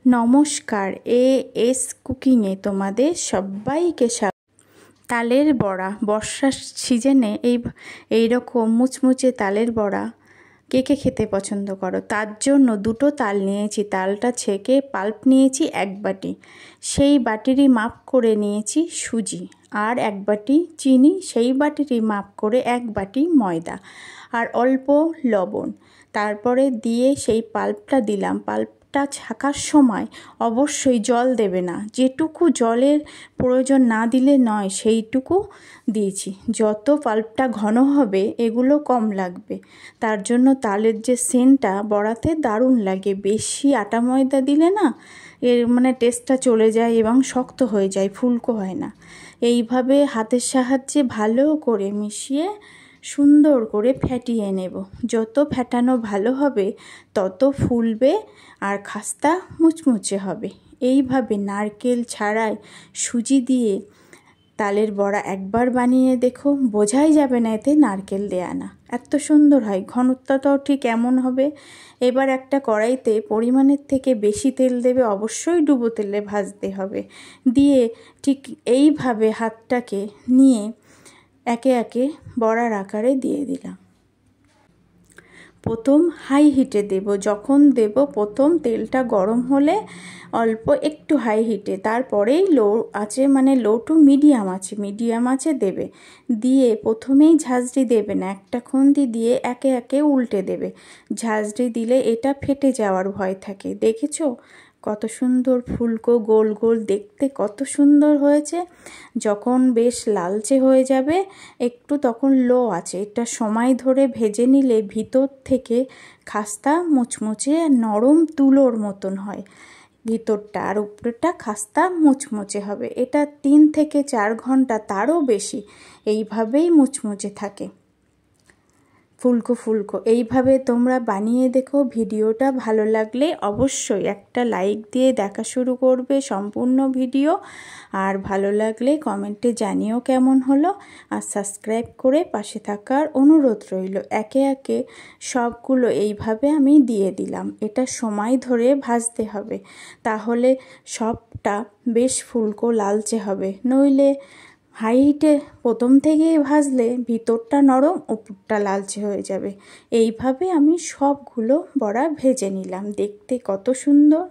নমস্কার, এএস কুকিংয়ে তোমাদের সবাইকে স্বাগত। তালের বড়া, বর্ষার সিজনে এইরকম মুচমুচে তালের বড়া কে কে খেতে পছন্দ করো? তার জন্য দুটো তাল নিয়েছি। তালটা ছেঁকে পাল্প নিয়েছি 1 বাটি, সেই বাটিরই মাপ করে নিয়েছি সুজি, আর 1 বাটি চিনি, সেই বাটিরই মাপ করে 1 বাটি ময়দা, আর অল্প লবণ। তারপরে দিয়ে সেই পাল্পটা দিলাম। পাল্পটা ছাকার সময় অবশ্যই জল দেবে না, যেটুকু জলের প্রয়োজন না দিলে নয় সেইটুকু দিয়েছি। যত পাল্পটা ঘন হবে এগুলো কম লাগবে, তার জন্য তালের যে সেন্টটা বড়াতে দারুণ লাগে। বেশি আটা ময়দা দিলে না এর টেস্টটা চলে যায় এবং শক্ত হয়ে যায়, ফুলকো হয় না। এইভাবে হাতের সাহায্যে ভালো করে মিশিয়ে সুন্দর করে ফেটিয়ে নেব। যত ফেটানো ভালো হবে তত ফুলবে আর খাস্তা মুচমুচে হবে। এইভাবে নারকেল ছাড়াই সুজি দিয়ে তালের বড়া একবার বানিয়ে দেখো, বোঝাই যাবে না এতে নারকেল দেয়া না, এত সুন্দর হয়। ঘনত্বটাও ঠিক এমন হবে। এবার একটা কড়াইতে পরিমাণের থেকে বেশি তেল দেবে, অবশ্যই ডুবো তেলে ভাজতে হবে। দিয়ে ঠিক এইভাবে হাতটাকে নিয়ে একে একে বড়ার আকারে দিয়ে দিলাম। প্রথম হাই হিটে দেব। যখন দেব প্রথম তেলটা গরম হলে অল্প একটু হাই হিটে, তারপরেই লো আছে লো টু মিডিয়াম আছে দেবে। দিয়ে প্রথমেই ঝাঁঝরি দেবে না, একটা খুন্তি দিয়ে একে একে উল্টে দেবে। ঝাঁঝরি দিলে এটা ফেটে যাওয়ার ভয় থাকে। দেখেছো কত সুন্দর ফুলকো গোল গোল, দেখতে কত সুন্দর হয়েছে। যখন বেশ লালচে হয়ে যাবে একটু, তখন লো আছে এটা সময় ধরে ভেজে নিলে ভিতর থেকে খাস্তা মুচমুচে নরম তুলোর মতন হয় ভিতরটা, আর উপরেটা খাস্তা মুচমুচে হবে। এটা 3 থেকে 4 ঘন্টা, তারও বেশি এইভাবেই মুচমুচে থাকে, ফুলকো ফুলকো। এইভাবে তোমরা বানিয়ে দেখো। ভিডিওটা ভালো লাগলে অবশ্যই একটা লাইক দিয়ে দেখা শুরু করবে সম্পূর্ণ ভিডিও, আর ভালো লাগলে কমেন্টে জানিও কেমন হলো, আর সাবস্ক্রাইব করে পাশে থাকার অনুরোধ রইল। একে একে সবগুলো এইভাবে আমি দিয়ে দিলাম। এটা সময় ধরে ভাজতে হবে, তাহলে সবটা বেশ ফুলকো লালচে হবে। নইলে হাই হিটে প্রথম থেকেই ভাজলে ভিতরটা নরম, উপরটা লালচে হয়ে যাবে। এইভাবে আমি সবগুলো বড়া ভেজে নিলাম। দেখতে কত সুন্দর।